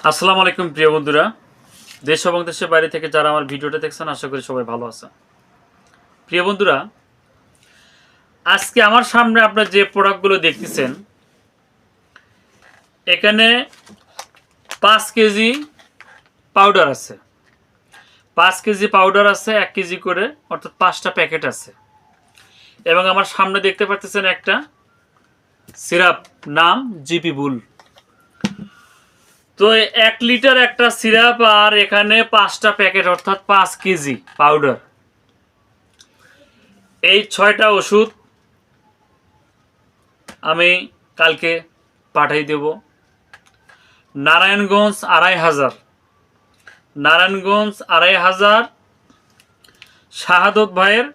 আসসালামু আলাইকুম প্রিয় বন্ধুরা, দেশ এবং দেশের বাইরে থেকে যারা আমার ভিডিওটা দেখছেন আশা করি সবাই ভালো আছেন। প্রিয় বন্ধুরা, আজকে আমার সামনে আপনারা যে প্রোডাক্টগুলো দেখতেছেন, এখানে 5 কেজি পাউডার আছে। 5 কেজি পাউডার আছে, 1 কেজি করে, অর্থাৎ 5টা প্যাকেট আছে। এবং আমার সামনে দেখতে পাচ্ছেন একটা সিরাপ, নাম জিপি বুল। তো 1 লিটার একটা সিরাপ, আর এখানে 5টা প্যাকেট, অর্থাৎ 5 কেজি পাউডার। এই 6টা ওষুধ আমি কালকে পাঠিয়ে দেব নারায়ণগঞ্জ 2500, নারায়ণগঞ্জ 2500 শাহাদত ভাইয়ের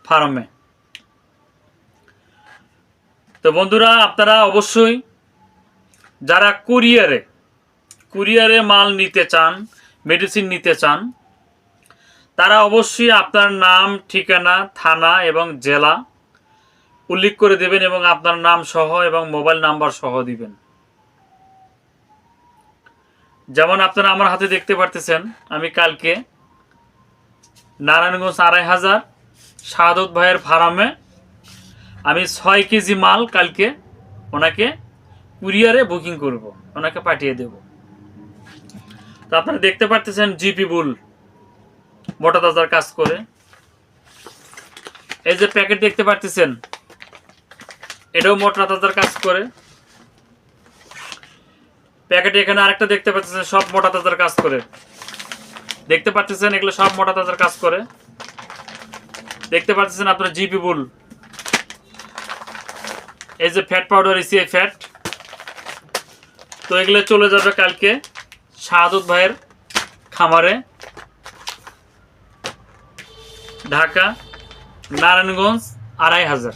ফার্মে। তো বন্ধুরা, আপনারা অবশ্যই যারা কুরিয়ারে মাল নিতে চান, মেডিসিন নিতে চান, তারা অবশ্যই আপনার নাম, ঠিকানা, থানা এবং জেলা উল্লেখ করে দেবেন এবং আপনার নাম সহ এবং মোবাইল নাম্বার সহ দিবেন। যেমন আপনারা আমার হাতে দেখতে পারতেছেন, আমি কালকে নারায়ণগঞ্জ 2500 শাহাদত ভাইয়ের ফার্মে আমি 6 কেজি মাল কালকে ওনাকে কুরিয়ারে বুকিং করব, ওনাকে পাঠিয়ে দেব। তো আপনারা দেখতে পারতেছেন জিপি বুল মোটা তাজার কাজ করে। এই যে প্যাকেট দেখতে পারতেছেন, এটাও মোটা তাজার কাজ করে। প্যাকেটে এখানে আরেকটা দেখতে পাচ্ছেন, সব মোটা তাজার কাজ করে। দেখতে পাচ্ছেন এগুলো সব মোটা তাজার কাজ করে। দেখতে পাচ্ছেন আপনার জিপি বুল। এই যে ফ্যাট পাউডার, ইসিআই ফ্যাট। তো এগুলো চলে যাবে কালকে শাহাদত ভাইয়ের খামারে, ঢাকা নারায়ণগঞ্জ 2500।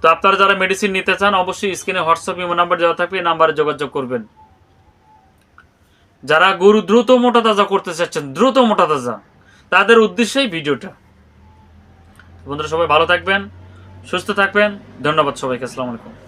তো আপনারা যারা মেডিসিন নিতে চান অবশ্যই স্ক্রিনে হোয়াটসঅ্যাপ ইমো নাম্বার দেওয়া থাকবে, এই নাম্বারে যোগাযোগ করবেন। যারা গরু দ্রুত মোটা তাজা করতে চাচ্ছেন, দ্রুত মোটা তাজা, তাদের উদ্দেশ্যেই ভিডিওটা। বন্ধুরা সবাই ভালো থাকবেন, সুস্থ থাকবেন। ধন্যবাদ সবাইকে। আসসালামু আলাইকুম।